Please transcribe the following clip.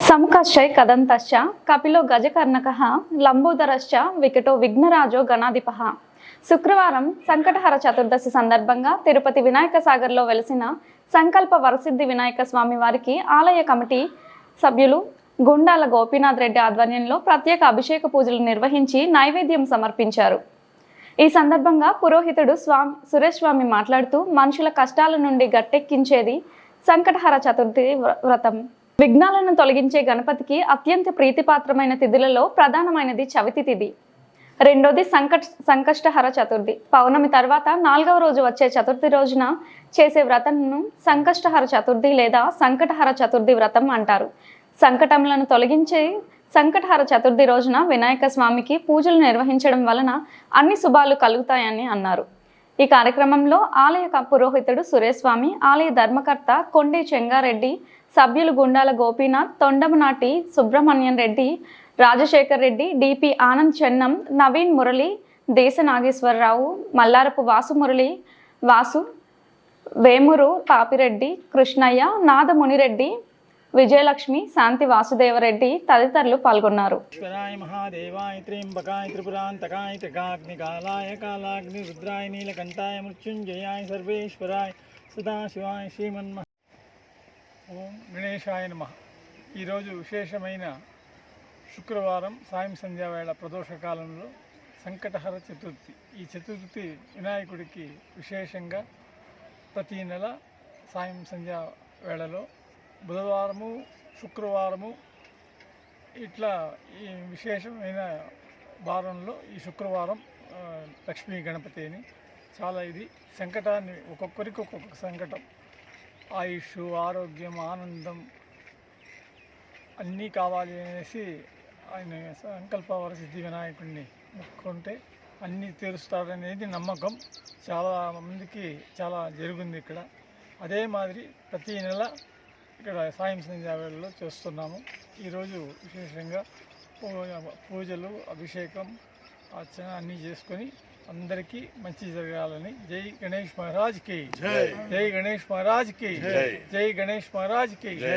సంకశ్చై కదంతశ్చ కపిలో గజకర్ణకః లంబోదరశ్చ వికటో విఘ్నరాజో గణాధిపః. శుక్రవారం సంకటహర చతుర్దశి సందర్భంగా తిరుపతి వినాయక సాగర్లో వెలిసిన సంకల్ప వరసిద్ధి వినాయక స్వామి వారికి ఆలయ కమిటీ సభ్యులు గుండాల గోపీనాథ్ రెడ్డి ఆధ్వర్యంలో ప్రత్యేక అభిషేక పూజలు నిర్వహించి నైవేద్యం సమర్పించారు. ఈ సందర్భంగా పురోహితుడు సురేష్ స్వామి మాట్లాడుతూ మనుషుల కష్టాల నుండి గట్టెక్కించేది సంకటహర చతుర్థి వ్రతం. విఘ్నాలను తొలగించే గణపతికి అత్యంత ప్రీతిపాత్రమైన తిథులలో ప్రధానమైనది చవితి తిథి. రెండోది సంకష్టహర చతుర్థి. పౌర్ణమి తర్వాత 4వ రోజు వచ్చే చతుర్థి రోజున చేసే వ్రతంను సంకష్టహర చతుర్థి లేదా సంకటహర చతుర్థి వ్రతం అంటారు. సంకటములను తొలగించే సంకటహర చతుర్థి రోజున వినాయక స్వామికి పూజలు నిర్వహించడం వలన అన్ని శుభాలు కలుగుతాయని అన్నారు. ఈ కార్యక్రమంలో ఆలయ పురోహితుడు సురేష్ స్వామి, ఆలయ ధర్మకర్త కొండే చెంగారెడ్డి, సభ్యులు గుండాల గోపీనాథ్, తొండమనాటి సుబ్రహ్మణ్యం రెడ్డి, రాజశేఖర్ రెడ్డి, డిపి ఆనంద్ చెన్నం, నవీన్ మురళి, దేశ నాగేశ్వరరావు, మల్లారపు వాసుమురళి, వాసు, వేమూరు పాపిరెడ్డి, కృష్ణయ్య, నాద మునిరెడ్డి, విజయలక్ష్మి, శాంతి వాసుదేవరెడ్డి తదితరులు పాల్గొన్నారు. మహాదేవాయ త్ర్యంబకాయ త్రిపురాంతకాయ త్రికాగ్నికాలాయ కాలాగ్ని రుద్రాయ నీలకంఠాయ మృత్యుంజయాయ సర్వేశ్వరాయ సదాశివాయ శ్రీమన్మ. ఓం గణేశాయ నమః. ఈరోజు విశేషమైన శుక్రవారం సాయం సంధ్యా వేళ ప్రదోష కాలంలో సంకటహర చతుర్థి. ఈ చతుర్థి వినాయకుడికి విశేషంగా ప్రతీ నెల సాయం సంధ్యా వేళలో బుధవారము, శుక్రవారము ఇట్లా ఈ విశేషమైన వారంలో ఈ శుక్రవారం లక్ష్మీ గణపతి అని చాలా ఇది సంకటాన్ని ఒక్కొక్కరికి ఒక్కొక్క సంకటం, ఆయుష్, ఆరోగ్యం, ఆనందం అన్నీ కావాలి అనేసి ఆయన సంకల్ప వరసిద్ధి వినాయకుడిని మొక్కుంటే అన్నీ తీరుస్తాడనేది నమ్మకం. చాలా మందికి చాలా జరుగుంది ఇక్కడ. అదే మాదిరి ప్రతీ నెల ఇక్కడ సాయం సంధ్యా వేళలో చేస్తున్నాము. ఈరోజు విశేషంగా పూజలు, అభిషేకం, అర్చన అన్నీ చేసుకొని అందరికీ మంచి జరగాలని జై గణేష్ మహారాజ్కి జై, జై గణేష్ మహారాజ్కి జై, జై గణేష్ మహారాజ్కి జై.